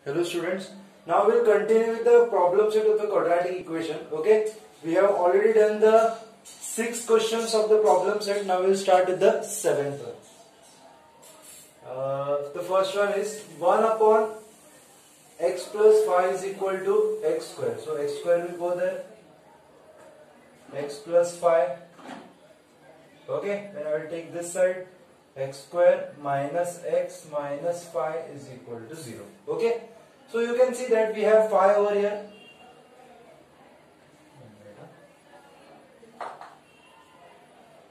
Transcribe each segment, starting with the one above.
Hello students. Now we'll continue with the problem set of the quadratic equation. Okay. We have already done the 6 questions of the problem set. Now we'll start with the 7th one. The first one is 1 upon x plus 5 is equal to x square. So x square will go there. X plus 5. Okay. Then I will take this side. X square minus x minus 5 is equal to 0. Okay. So you can see that we have 5 over here.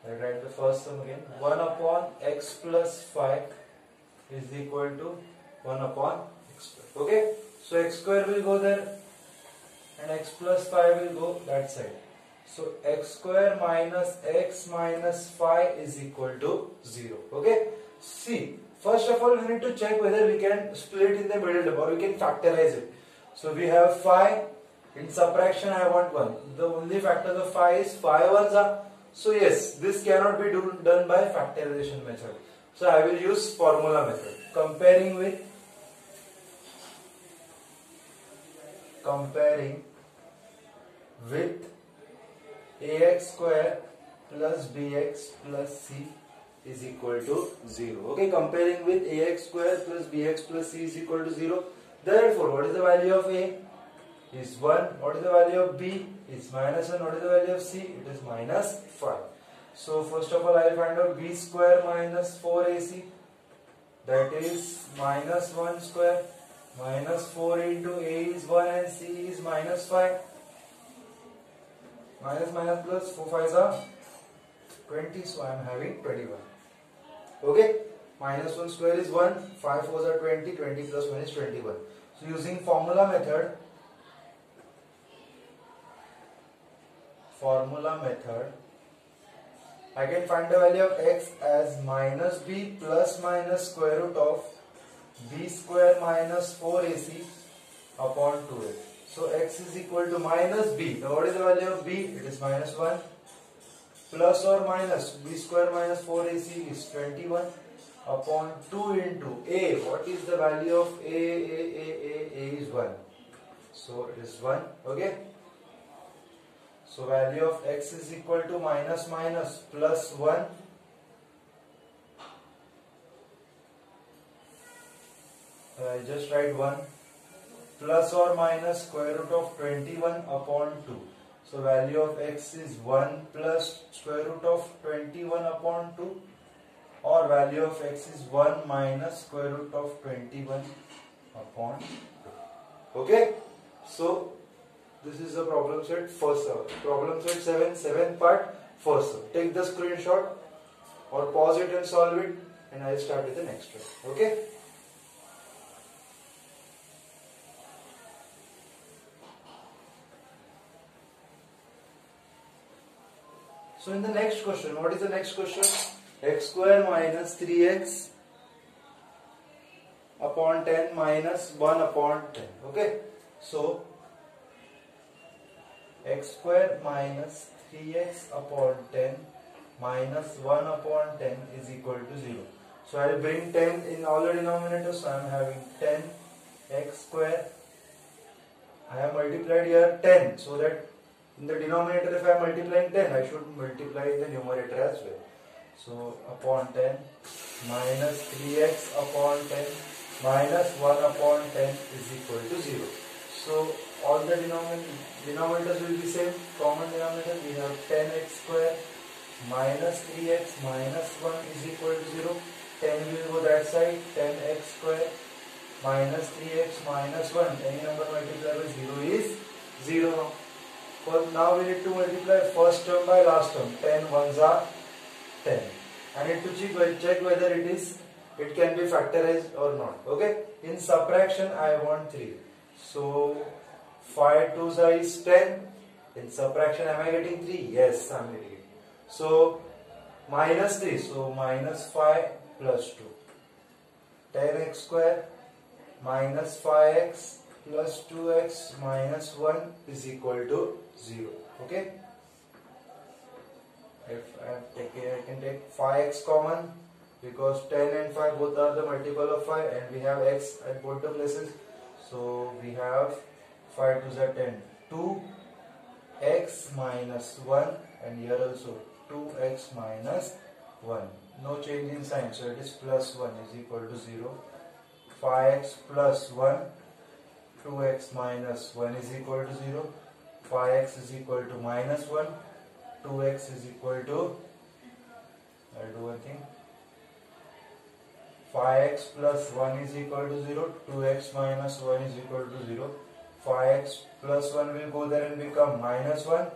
I write the first sum again. 1 upon x plus 5 is equal to 1 upon x square. Okay. So x square will go there and x plus 5 will go that side. So x square minus x minus 5 is equal to 0. Okay. See, first of all we need to check whether we can split in the middle term or we can factorize it. So we have 5. In subtraction I want 1. The only factor of 5 is 5 ones are. So yes, this cannot be done by factorization method. So I will use formula method. Comparing with ax square plus bx plus c is equal to 0. Okay, comparing with ax square plus bx plus c is equal to 0. Therefore, what is the value of a? Is 1. What is the value of b? Is minus 1. What is the value of c? It is minus 5. So first of all I will find out b square minus 4ac, that is minus 1 square, minus 4 into a is 1 and c is minus 5. Minus minus plus 4 5s are 20, so I am having 21. Okay, minus 1 square is 1, 5 4s are 20, 20 plus 1 is 21. So using formula method, I can find the value of x as minus b plus minus square root of b square minus 4ac upon 2a. So x is equal to minus b. Now what is the value of b? It is minus 1. Plus or minus b square minus 4ac is 21 upon 2 into a. What is the value of a is 1. So it is 1. Okay. So value of x is equal to minus minus plus 1. I just write 1 plus or minus square root of 21 upon 2. So value of x is 1 plus square root of 21 upon 2, or value of x is 1 minus square root of 21 upon 2. Okay. So this is the problem set first sum. Problem set 7th part first sum. Take the screenshot or pause it and solve it, and I will start with the next one. Okay. So in the next question, what is the next question? X square minus 3x upon 10 minus 1 upon 10. Okay. So x square minus 3x upon 10 minus 1 upon 10 is equal to 0. So I will bring 10 in all the denominators. So I am having 10 x square. I have multiplied here 10, so that in the denominator if I am multiplying 10, I should multiply in the numerator as well. So upon 10 minus 3x upon 10 minus 1 upon 10 is equal to 0. So all the denominators will be same. Common denominator we have 10x square minus 3x minus 1 is equal to 0. 10 will go that side. 10x square minus 3x minus 1. Any number multiplied by 0 is 0. Now we need to multiply first term by last term. 10 ones are 10. I need to check whether it can be factorized or not. Okay. In subtraction I want 3. So 5 2s is 10. In subtraction am I getting 3? Yes, I am getting it. So minus 3. So minus 5 plus 2. 10x square minus 5x plus 2x minus 1 is equal to 0. Okay. If I can take 5x common, because 10 and 5 both are the multiple of 5 and we have x at both the places. So we have 5 2s are 10. 2x minus 1, and here also 2x minus 1. No change in sign, so it is plus 1 is equal to 0. 5x plus 1, 2x minus 1 is equal to 0. 5x is equal to minus 1. 2x is equal to, I'll do one thing. 5x plus 1 is equal to 0. 2x minus 1 is equal to 0. 5x plus 1 will go there and become minus 1.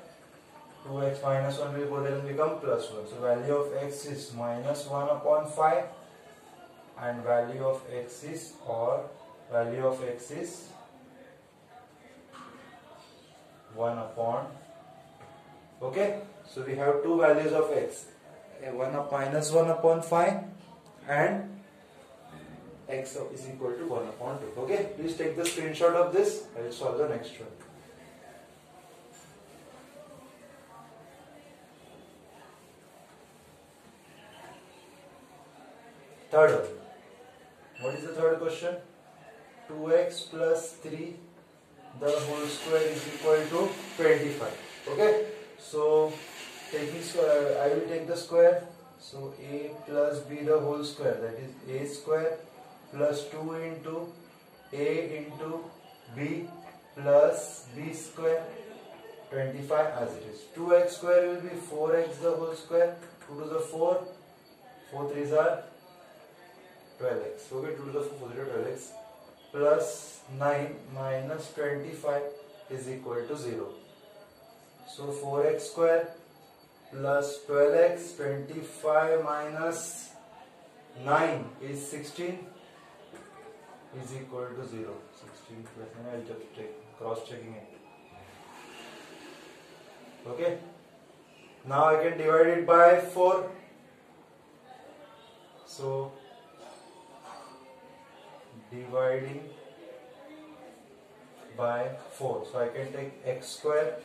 2x minus 1 will go there and become plus 1. So value of x is minus 1 upon 5, and value of x is 1 upon. Okay, so we have two values of x, minus 1 upon 5 and x is equal to 1 upon 2. Okay, please take the screenshot of this. I will solve the next one. Third one. What is the third question? 2x plus 3 the whole square is equal to 25. Okay, so taking square, I will take the square. So a plus b the whole square, that is a square plus 2 into a into b plus b square, 25 as it is. 2x square will be 4x the whole square, 2 to the 4, 4 3s are 12x. Okay, 2 to the 4 to 12x plus 9 minus 25 is equal to 0. So 4x square plus 12x, 25 minus 9 is 16 is equal to 0. 16 plus 9, I will just cross checking it. Okay, now I can divide it by 4. So dividing by 4, so I can take x square,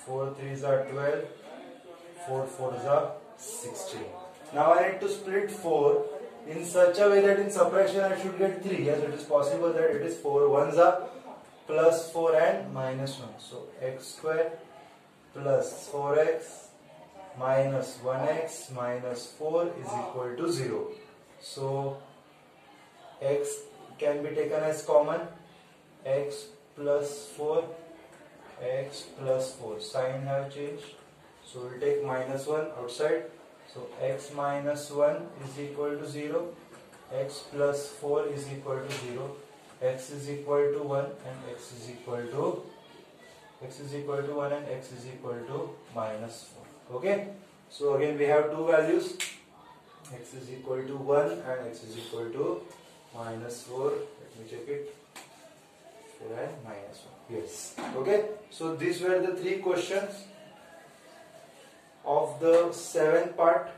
4 3s are 12, 4 4s are 16. Now I need to split 4 in such a way that in subtraction I should get 3. Yes, it is possible that it is 4 1s are plus 4 and minus 1. So x square plus 4x minus 1x minus 4 is equal to 0. So x can be taken as common, x plus 4, x plus 4, sign have changed, so we will take minus 1 outside, so x minus 1 is equal to 0, x plus 4 is equal to 0, x is equal to 1 and x is equal to 1 and x is equal to minus 4. Okay, so again we have two values, x is equal to 1 and x is equal to minus 4. Let me check it. 4 and minus 1. Yes. Okay. So these were the three questions of the 7th part.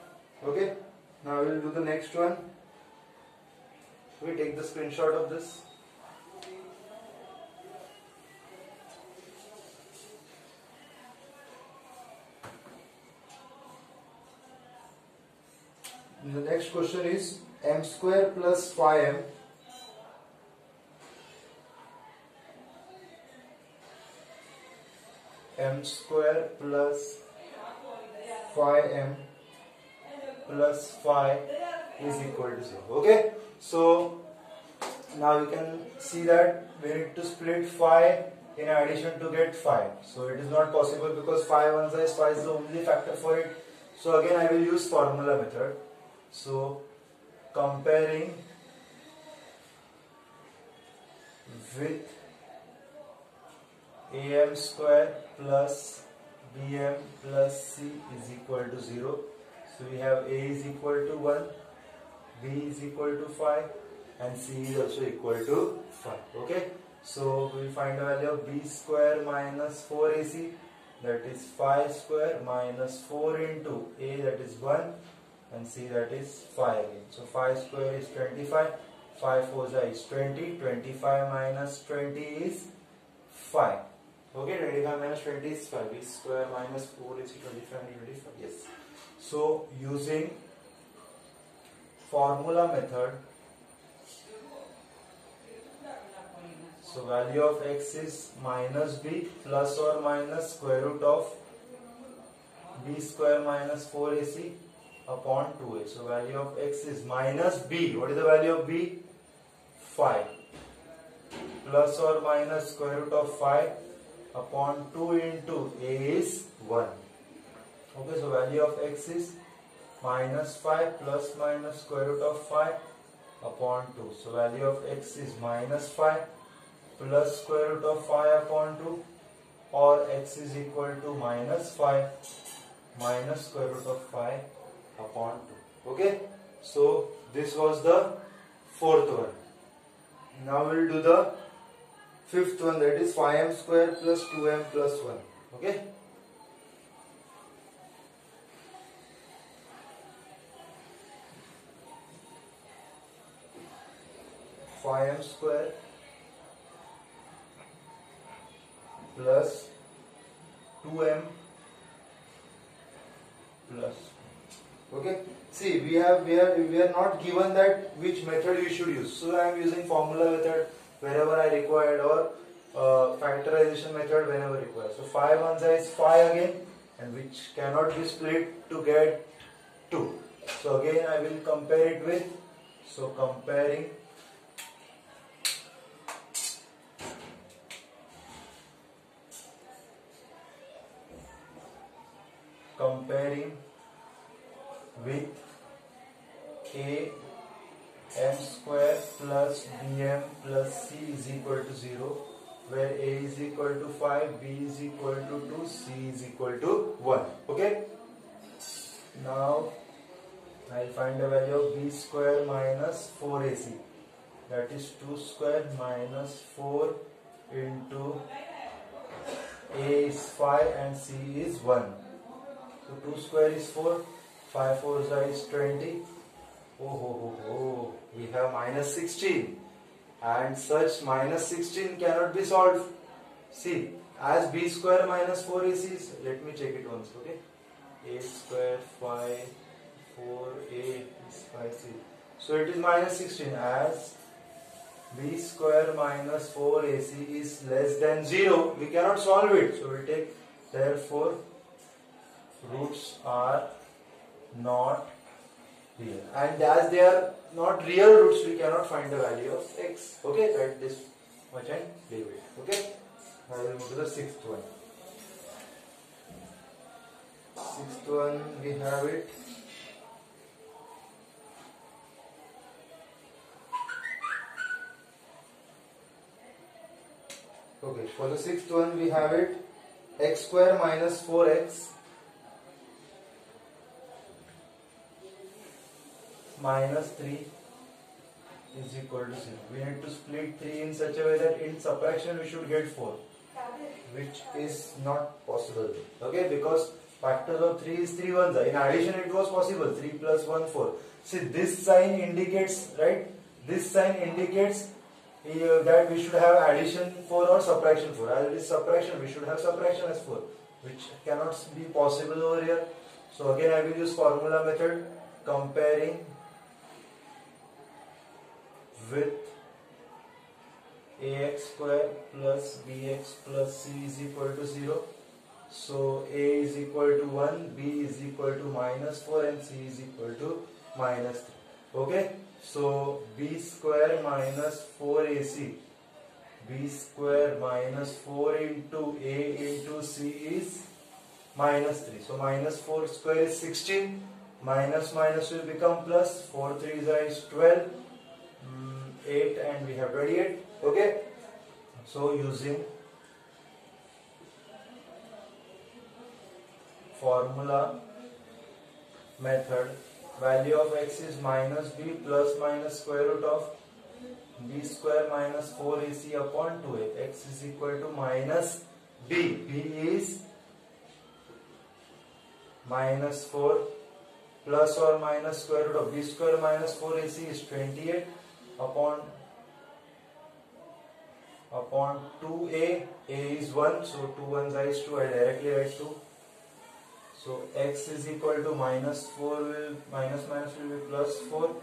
Okay. Now we will do the next one. We take the screenshot of this. The next question is m square plus 5m square plus 5m plus 5 is equal to 0. Okay, so now you can see that we need to split 5 in addition to get 5. So it is not possible because 5 1 is 5 is the only factor for it. So again I will use formula method. So comparing with am square plus bm plus c is equal to 0. So we have a is equal to 1, b is equal to 5 and c is also equal to 5. Okay, so we will find the value of b square minus 4ac, that is 5 square minus 4 into a, that is 1, and c, that is 5 again. So 5 square is 25, 5 4 is 20, 25 minus 20 is 5. Okay, 25 minus 20 is 5, b square minus 4 is 25 and 25, yes. So using formula method, So value of x is minus b plus or minus square root of b square minus 4ac upon 2a. So value of x is minus b. What is the value of b? 5. Plus or minus square root of 5 upon 2 into a is 1. Okay, so value of x is minus 5 plus minus square root of 5 upon 2. So value of x is minus 5 plus square root of 5 upon 2, or x is equal to minus 5 minus square root of 5 upon 2. Okay, so this was the fourth one. Now we will do the fifth one, that is 5m square plus 2m plus 1. Okay. Five m square plus 2m plus. Okay. See, we are not given that which method you should use. So I am using formula method wherever I required, or factorization method whenever required. So 5 ones is 5 again, and which cannot be split to get 2. So again I will compare it with. So comparing with a m square plus bm plus c is equal to 0, where a is equal to 5, b is equal to 2, c is equal to 1. Okay. Now I will find the value of b square minus 4ac, that is 2 square minus 4 into a is 5 and c is 1. So 2 square is 4, 5 4 is 20. Oh, we have minus 16, and such minus 16 cannot be solved. See, as b square minus 4ac is, let me check it once. Okay, a square 5 4a is 5c. So it is minus 16, as b square minus 4ac is less than 0. We cannot solve it. So we take, therefore roots are not real, and as they are not real roots, we cannot find the value of x. Okay, write this much and leave it. Okay, now we will move to the sixth one. Sixth one, we have it. Okay, for the sixth one we have it x square minus 4x minus 3 is equal to 0. We need to split 3 in such a way that in subtraction we should get 4, which is not possible. Okay, because factors of 3 is 3 ones. In addition it was possible, 3 plus 1 4. See, this sign indicates, right? This sign indicates that we should have addition 4 or subtraction 4. As it is subtraction, we should have subtraction as 4, which cannot be possible over here. So again I will use formula method, comparing with ax square plus bx plus c is equal to 0. So a is equal to 1, b is equal to minus 4, and c is equal to minus 3. Okay, so b square minus 4ac, b square minus 4 into a into c is minus 3. So minus 4 square is 16, minus minus will become plus, 4 3s is 12, 8, and we have 28. Okay, so using formula method, value of x is minus b plus minus square root of b square minus 4ac upon 2a. X is equal to minus b. B is minus 4 plus or minus square root of b square minus 4ac is 28 upon 2a. A is 1, so 2 1s is 2. I directly write 2. So x is equal to minus 4 will minus will be plus 4.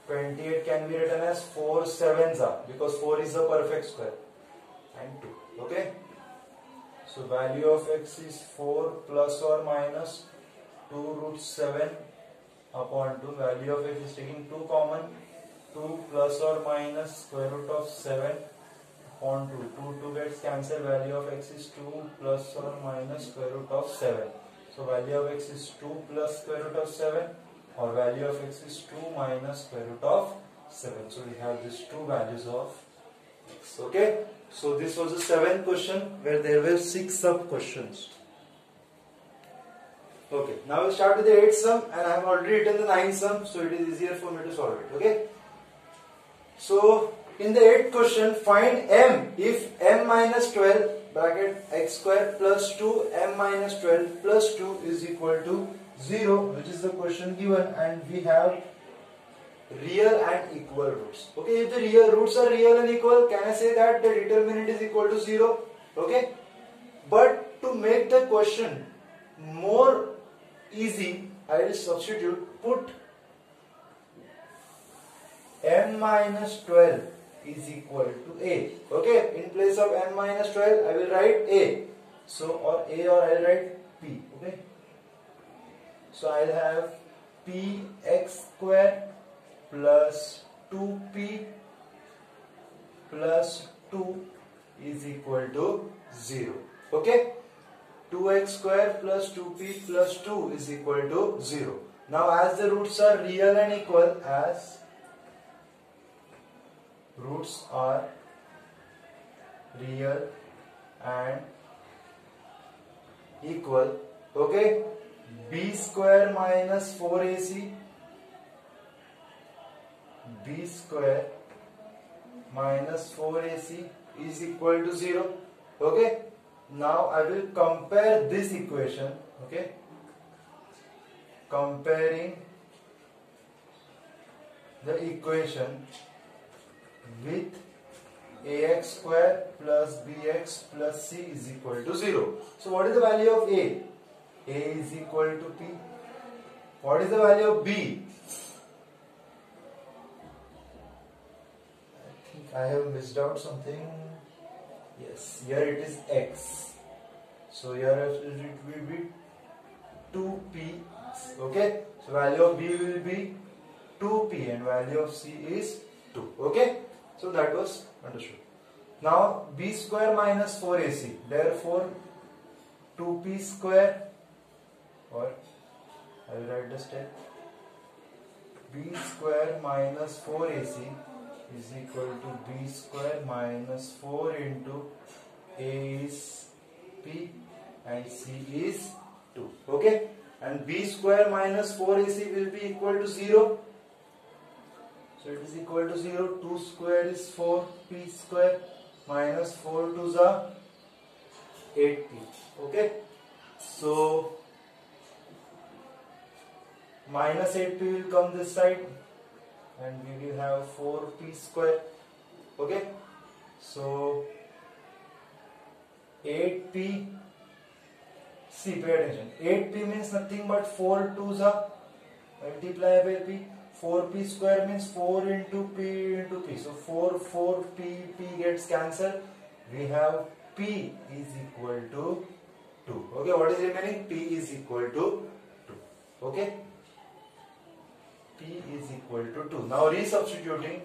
28 can be written as 4 7s are, because 4 is the perfect square. and 2. Okay. So value of x is 4 plus or minus 2 root 7 upon 2. Value of x is taking 2 common. 2 plus or minus square root of 7 upon 2. 2 gets cancelled. Value of x is 2 plus or minus square root of 7. So value of x is 2 plus square root of 7, or value of x is 2 minus square root of 7. So we have these two values of x. Okay. So this was the 7th question where there were 6 sub questions. Okay. Now we'll start with the 8th sum, and I have already written the 9th sum, so it is easier for me to solve it. Okay. So in the 8th question, find m if m minus 12 bracket x square plus 2 m minus 12 plus 2 is equal to 0, which is the question given, and we have real and equal roots. Okay, if the real roots are real and equal, can I say that the determinant is equal to 0? Okay, but to make the question more easy, I will substitute, put m minus 12 is equal to a. Okay, in place of m minus 12, I will write a. So, or a, or I will write p. Okay, so I will have p x square plus 2p plus 2 is equal to 0. Okay, 2x square plus 2p plus 2 is equal to 0. Now as the roots are real and equal, as roots are real and equal, okay, b square minus 4ac, b square minus 4ac is equal to 0. Okay, now I will compare this equation. Okay, comparing the equation with ax square plus bx plus c is equal to 0. So what is the value of a? A is equal to p. What is the value of b? I think I have missed out something. Yes, here it is x. So here it will be 2p. Okay, so value of b will be 2p and value of c is 2. Okay, so that was understood. Now b square minus 4ac, therefore 2p square, or I will write the step, b square minus 4ac is equal to b square minus 4 into a is p and c is 2. Okay, and b square minus 4ac will be equal to 0. So it is equal to 0. 2 square is 4, p square minus 4 2s are 8p. Okay, so minus 8p will come this side and we will have 4p square. Okay, so 8p, see, pay attention, 8p means nothing but 4 2s are multiply by p. 4p square means 4 into p into p. So 4p gets cancelled. We have p is equal to 2. Okay, what is remaining? P is equal to 2. Okay, p is equal to 2. Now resubstituting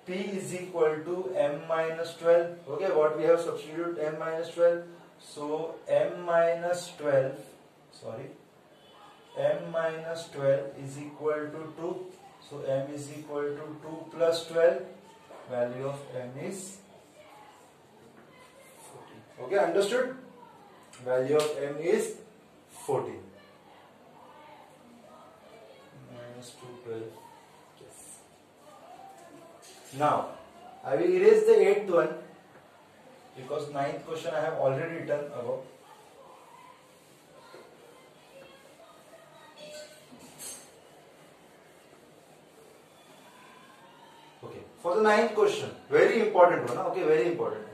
p is equal to m minus 12. Okay, what we have substituted? M minus 12. So m minus 12 is equal to 2. So m is equal to 2 plus 12. Value of m is 14. Okay, understood? Value of m is 14. Minus 2, 12. Yes. Now, I will erase the 8th one because 9th question I have already written above. Okay, for the 9th question, very important one. Okay, very important one.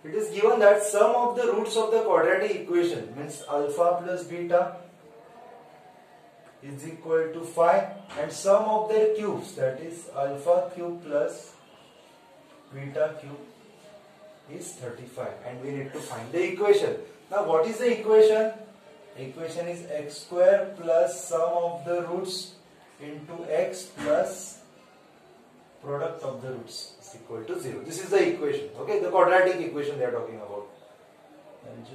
It is given that sum of the roots of the quadratic equation, means alpha plus beta is equal to 5 and sum of their cubes, that is alpha cube plus beta cube, is 35, and we need to find the equation. Now what is the equation? Equation is x square plus sum of the roots into x plus product of the roots is equal to 0. This is the equation, okay, the quadratic equation they are talking about. And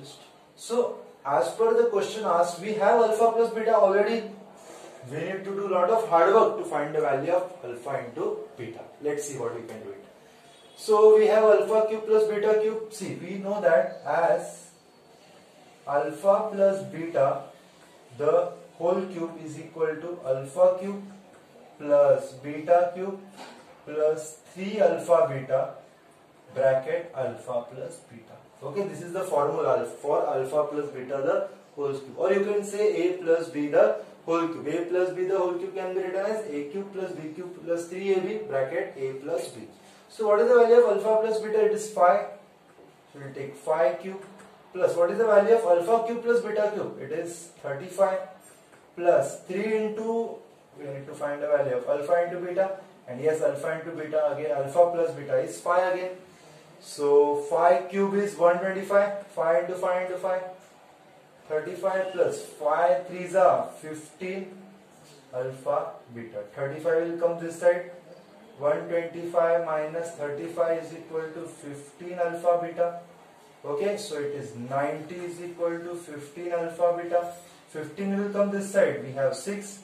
so as per the question asked, we have alpha plus beta already. We need to do a lot of hard work to find the value of alpha into beta. Let's see what we can do it. So we have alpha cube plus beta cube. See, we know that as alpha plus beta, the whole cube is equal to alpha cube plus beta cube plus 3 alpha beta bracket alpha plus beta. Okay, this is the formula for alpha plus beta the whole cube, or you can say a plus b the whole cube. A plus b the whole cube can be written as a cube plus b cube plus 3ab bracket a plus b. So what is the value of alpha plus beta? It is 5. So we will take 5 cube plus what is the value of alpha cube plus beta cube? It is 35 plus 3 into, we need to find the value of alpha into beta, and yes, alpha into beta, again alpha plus beta is 5 again. So 5 cube is 125, 5 into 5 into 5, 35 plus 5 3s are 15 alpha beta. 35 will come this side. 125 minus 35 is equal to 15 alpha beta. Okay, so it is 90 is equal to 15 alpha beta. 15 will come this side. We have 6.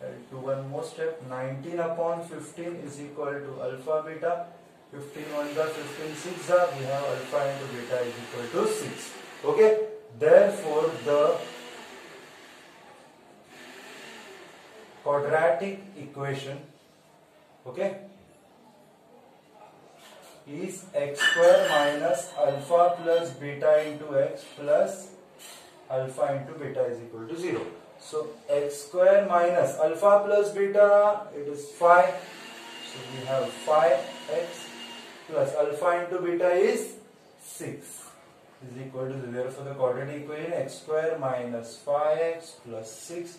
I'll do one more step. 19 upon 15 is equal to alpha beta. 15 1 the 15 6 the, we have alpha into beta is equal to 6. Okay, therefore the quadratic equation, okay, is x square minus alpha plus beta into x plus alpha into beta is equal to 0. So x square minus alpha plus beta, it is 5. So we have 5x plus alpha into beta is 6 is equal to 0. Therefore the quadratic equation x square minus 5x plus 6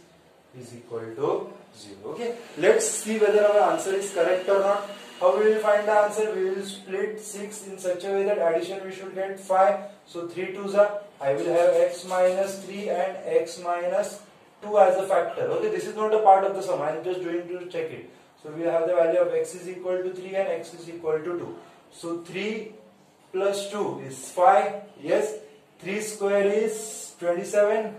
is equal to 0. Okay, let's see whether our answer is correct or not. How we will find the answer? We will split 6 in such a way that addition we should get 5. So 3 2s are, I will have x minus 3 and x minus 2 as a factor. Okay, this is not a part of the sum, I am just doing to check it. So we have the value of x is equal to 3 and x is equal to 2. So 3 plus 2 is 5. Yes, 3 square is 27,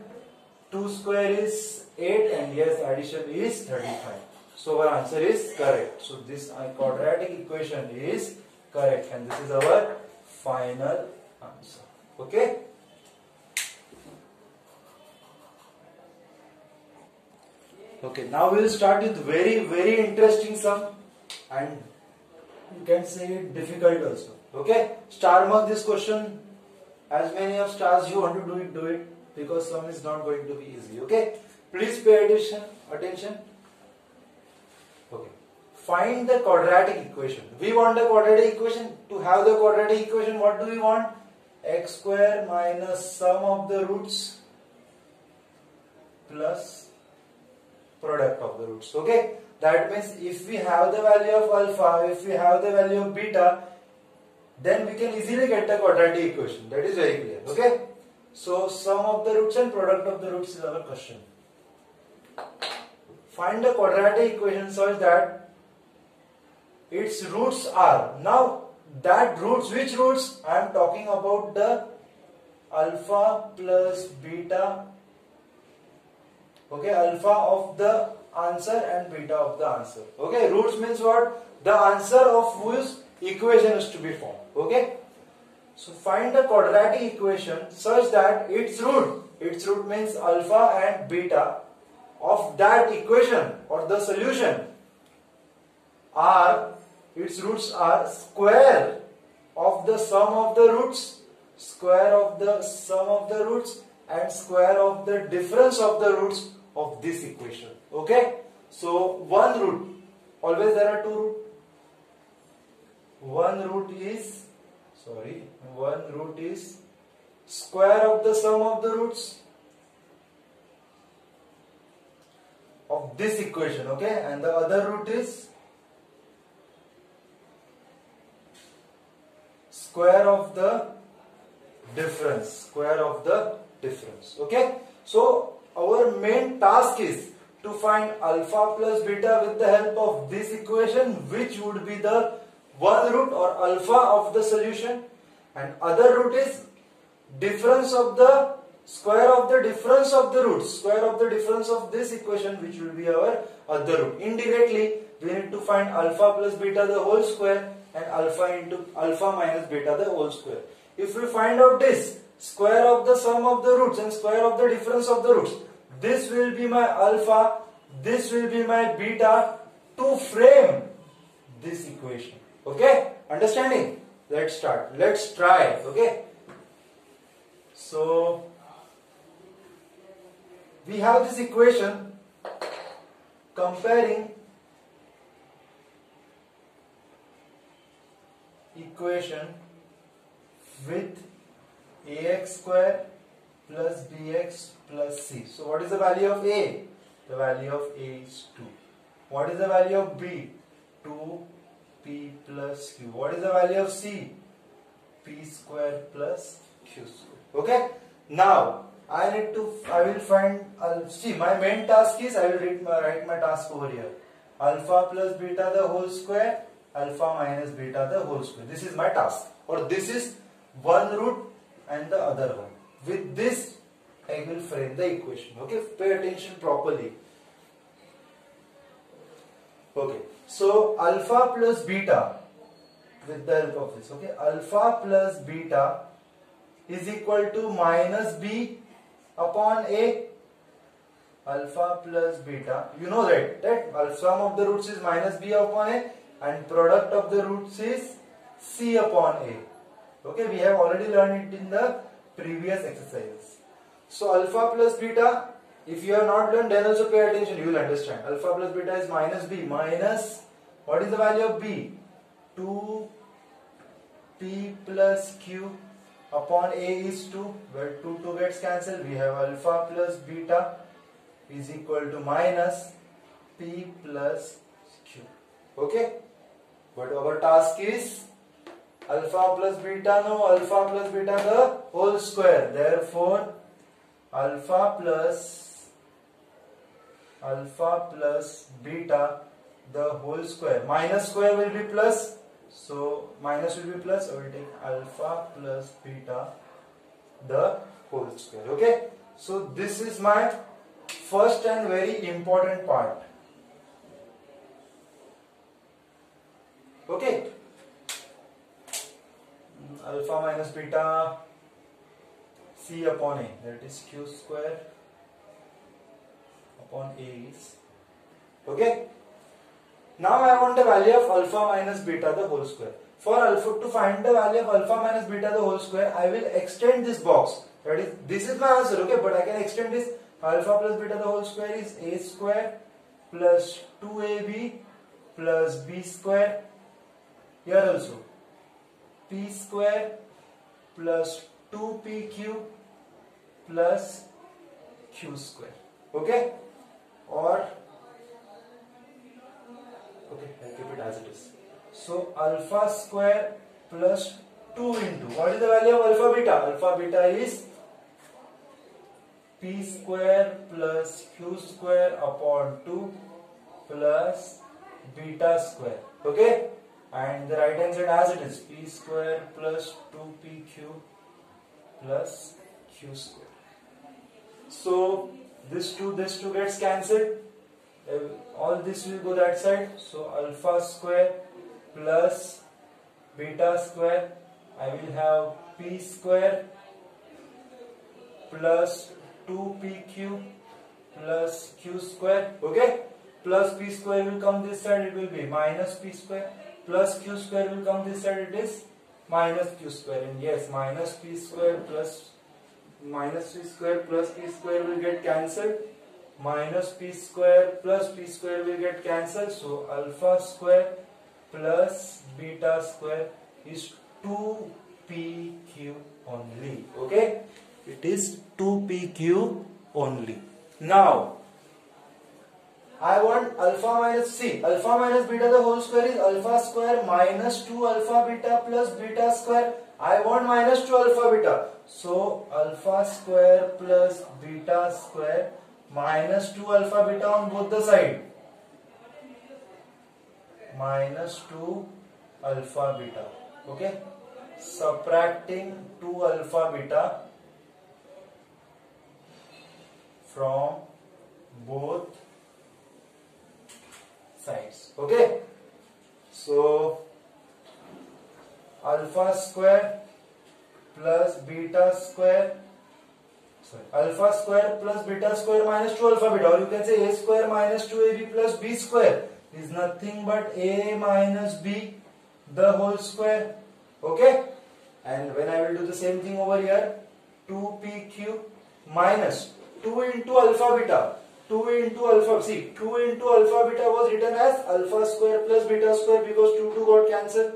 2 square is 8, and yes, addition is 35. So our answer is correct. So this quadratic equation is correct, and this is our final answer. Okay. Okay, now we will start with very interesting sum, and you can say it difficult also. Okay, star mark this question. As many of stars you want to do it because sum is not going to be easy. Okay, please pay attention. Okay, find the quadratic equation. We want the quadratic equation. To have the quadratic equation, what do we want? X square minus sum of the roots plus product of the roots. Okay, that means if we have the value of alpha, if we have the value of beta, then we can easily get the quadratic equation. That is very clear. Okay, so sum of the roots and product of the roots is our question. Find the quadratic equation such that its roots are, now that roots, which roots? I am talking about the alpha plus beta. Okay, alpha of the answer and beta of the answer. Okay, roots means what? The answer of whose equation is to be formed. Okay, so find the quadratic equation such that its root means alpha and beta of that equation or the solution are, its roots are square of the sum of the roots, square of the sum of the roots, and square of the difference of the roots of this equation. Okay, so one root, always there are two roots. One root is square of the sum of the roots. of this equation, okay, and the other root is square of the difference, okay. So our main task is to find alpha plus beta with the help of this equation, which would be the one root or alpha of the solution, and other root is difference of the square of the difference of the roots, square of the difference of this equation, which will be our other root. Indirectly, we need to find alpha plus beta the whole square and alpha minus beta the whole square. If we find out this square of the sum of the roots and square of the difference of the roots, this will be my alpha, this will be my beta to frame this equation. Okay, understanding? Let's start. Let's try. Okay. So we have this equation comparing equation with ax square plus bx plus c. So what is the value of a? The value of a is 2. What is the value of b? 2p plus q. What is the value of c? p square plus q square. Okay. Now I will find, see, my main task is, I will write my task over here. Alpha plus beta the whole square, alpha minus beta the whole square. This is my task, or this is one root and the other one. With this I will frame the equation. Okay, pay attention properly. Okay, so alpha plus beta with the help of this. Okay, alpha plus beta is equal to minus b upon a. Alpha plus beta, you know that sum of the roots is minus b upon a and product of the roots is c upon a. Okay, we have already learned it in the previous exercises. So alpha plus beta, if you have not learned, then also pay attention, you will understand. Alpha plus beta is minus b, minus, what is the value of b? 2p plus q upon a is 2, where 2 gets cancelled. We have alpha plus beta is equal to minus p plus q. Okay, but our task is alpha plus beta, no, alpha plus beta the whole square. Therefore alpha plus beta the whole square. Minus square will be plus, so minus will be plus. I will take alpha plus beta the whole square. Okay, so this is my first and very important part. Okay, alpha minus beta c upon a, that is q square upon a is. Okay, now I want the value of alpha minus beta the whole square. For alpha, to find the value of alpha minus beta the whole square, I will extend this box. That is, this is my answer. Okay, but I can extend this. Alpha plus beta the whole square is a square plus 2ab plus b square. Here also p square plus 2pq plus q square. Okay, or okay, I'll keep it as it is. So alpha square plus 2 into, what is the value of alpha beta? Alpha beta is p square plus q square upon 2 plus beta square. Okay, and the right hand side as it is, p square plus 2pq plus q square. So this 2 gets cancelled, all this will go that side. So alpha square plus beta square, I will have p square plus 2pq plus q square. Okay, plus p square will come this side, it will be minus p square, plus q square will come this side, it is minus q square. And yes, minus p square plus minus p square plus p square will get cancelled, minus p square plus p square will get cancelled. So alpha square plus beta square is 2pq only. Okay, it is 2pq only. Now I want alpha minus C. Alpha minus beta the whole square is alpha square minus 2 alpha beta plus beta square. I want minus 2 alpha beta. So alpha square plus beta square minus 2 alpha beta on both the side. Minus 2 alpha beta. Okay. Subtracting 2 alpha beta from both sides. Okay. So alpha square plus beta square, alpha square plus beta square minus 2 alpha beta, or you can say a square minus 2ab plus b square is nothing but a minus b the whole square. Okay. And when I will do the same thing over here, 2pq minus 2 into alpha beta, 2 into alpha, see 2 into alpha beta was written as alpha square plus beta square because 2 got cancelled.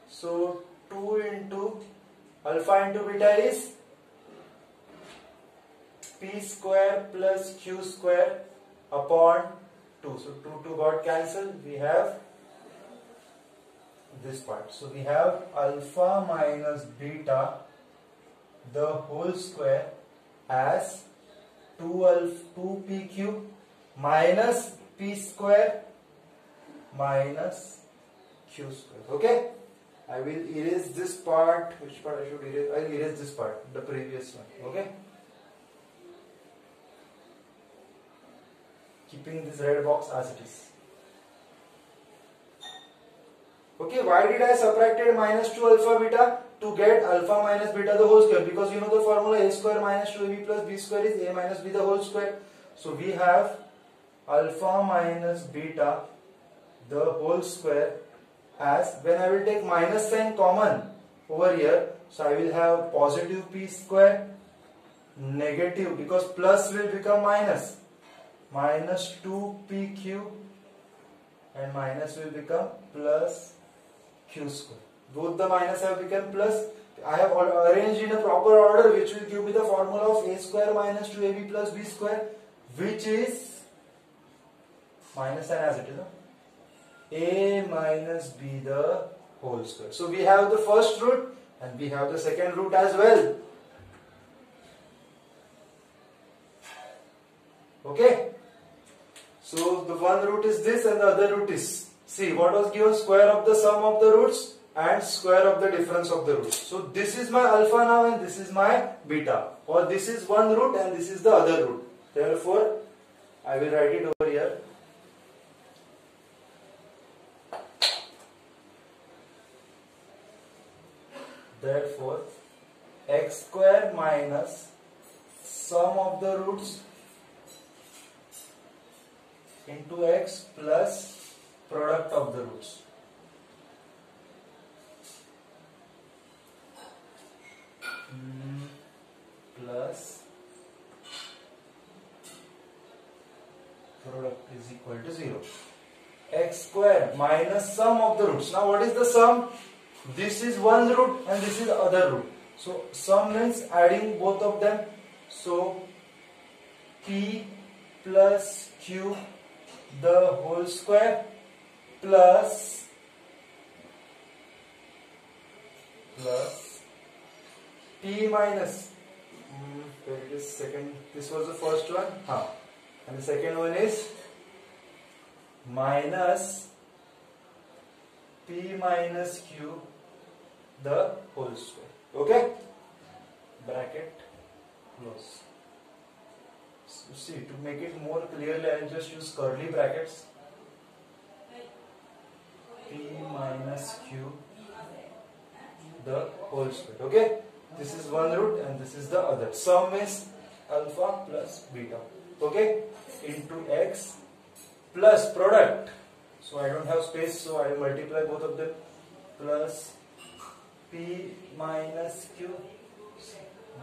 So 2 into alpha into beta is p square plus q square upon 2. So 2 got cancelled. We have this part. So we have alpha minus beta the whole square as 2pq minus p square minus q square. Okay. I will erase this part. Which part I should erase? I will erase this part, the previous one. Okay. Keeping this red box as it is. Okay, why did I subtracted minus 2 alpha beta? To get alpha minus beta the whole square, because you know the formula a square minus 2ab plus b square is a minus b the whole square. So we have alpha minus beta the whole square as, when I will take minus sign common over here, so I will have positive p square negative, because plus will become minus, minus 2pq and minus will become plus q square. Both the minus have become plus. I have arranged in a proper order, which will give me the formula of a square minus 2ab plus b square, which is minus sign as it is, a minus b the whole square. So we have the first root and we have the second root as well. Okay. So the one root is this and the other root is, see what was given, square of the sum of the roots and square of the difference of the roots. So this is my alpha now and this is my beta, or this is one root and this is the other root. Therefore I will write it over here. Therefore x square minus sum of the roots into x plus product of the roots. Plus product is equal to 0. X square minus sum of the roots. Now what is the sum? This is one root and this is the other root. So sum means adding both of them. So p plus q the whole square plus p minus, where it is second, this was the first one, and the second one is minus p minus q the whole square. Okay, bracket close. So see, to make it more clearly, I will just use curly brackets. P minus q the whole square. Okay, this is one root and this is the other. Sum is alpha plus beta. Okay, into x plus product. So I don't have space, so I will multiply both of them. Plus p minus q.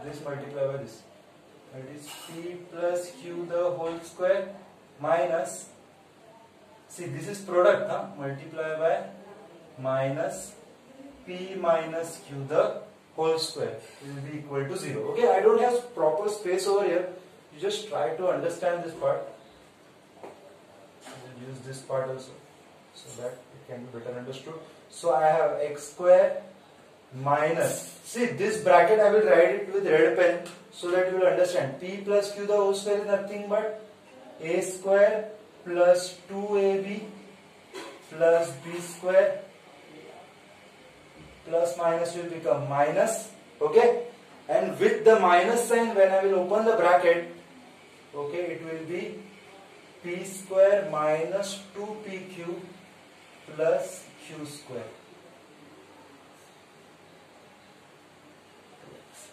This multiply by this. That is p plus q the whole square minus, see this is product, multiply by minus p minus q the whole square will be equal to 0. Okay, I don't have proper space over here. You just try to understand this part. use this part also so that it can be better understood. So I have x square minus, see this bracket I will write it with red pen so that you will understand. P plus q the whole square is nothing but a square plus 2ab plus b square plus minus will become minus, okay, and with the minus sign when I will open the bracket, okay, it will be p square minus 2pq plus q square.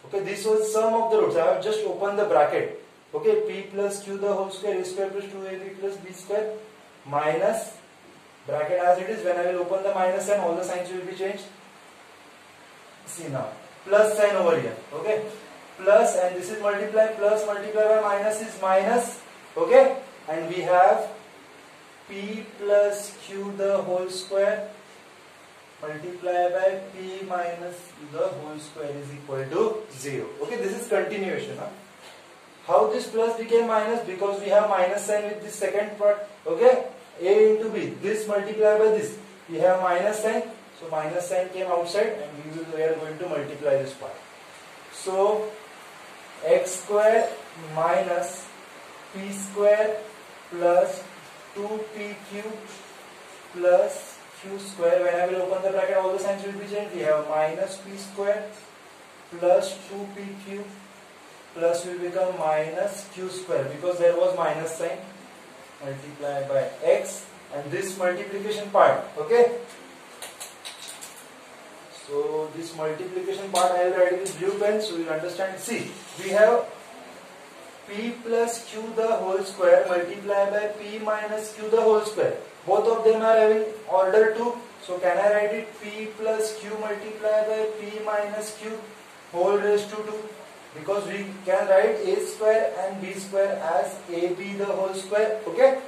Okay, this was sum of the roots. I have just opened the bracket. Okay, p plus q the whole square, a square plus 2ab plus b square minus bracket as it is. When I will open the minus sign, all the signs will be changed. See now, plus sign over here. Okay, plus, and this is multiply, plus multiply by minus is minus. Okay, and we have p plus q the whole square multiply by p minus the whole square is equal to 0. Okay, this is continuation. Huh? How this plus became minus? Because we have minus sign with this second part. Okay, a into b. This multiply by this. We have minus sign. So minus sign came outside, and we are going to multiply this part. So x square minus p square plus 2pq plus q square. When I will open the bracket, all the signs will be changed. We have minus p square plus 2pq plus will become minus q square because there was minus sign. Multiply by x and this multiplication part. Okay. So this multiplication part I will write with blue pen, so you will understand. See, we have p plus q the whole square multiplied by p minus q the whole square. Both of them are having order 2. So can I write it p plus q multiplied by p minus q whole raised to 2? Because we can write a square and b square as ab the whole square. Okay.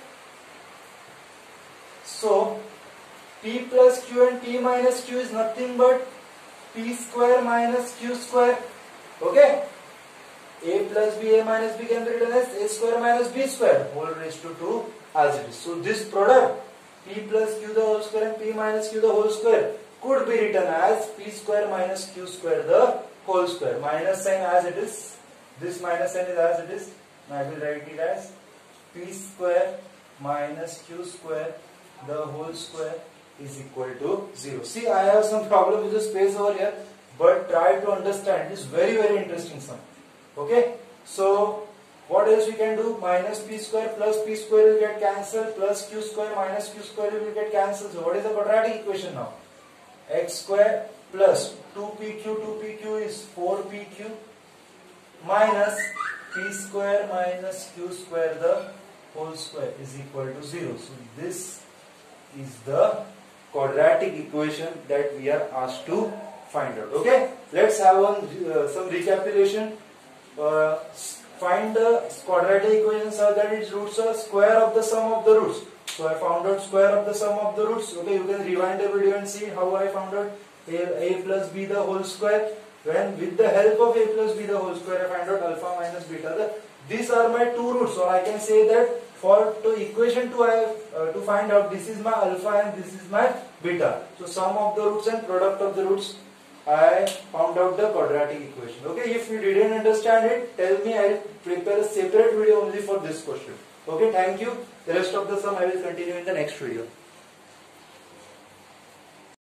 So p plus q and p minus q is nothing but p square minus q square. Okay. A plus b, a minus b can be written as a square minus b square whole raised to 2 as it is. So this product p plus q the whole square and p minus q the whole square could be written as p square minus q square the whole square. Minus sign as it is. This minus sign is as it is. I will write it as p square minus q square the whole square is equal to 0. See, I have some problem with the space over here, but try to understand. It is very, very interesting sum. Okay. So what else we can do? Minus p square plus p square will get cancelled, plus q square minus q square will get cancelled. So what is the quadratic equation now? X square plus 2pq is 4pq minus p square minus q square the whole square is equal to 0. So this is the quadratic equation that we are asked to find out. Okay, let's have some recapitulation. Find the quadratic equation so that its roots are square of the sum of the roots. So I found out square of the sum of the roots. Okay, you can rewind the video and see how I found out a plus b the whole square. When with the help of a plus b the whole square, I find out alpha minus beta. These are my two roots, or I can say that for to equation 2 I have to find out this is my alpha and this is my beta. So sum of the roots and product of the roots, I found out the quadratic equation. Okay, if you didn't understand it, tell me. I will prepare a separate video only for this question. Okay, thank you. The rest of the sum I will continue in the next video.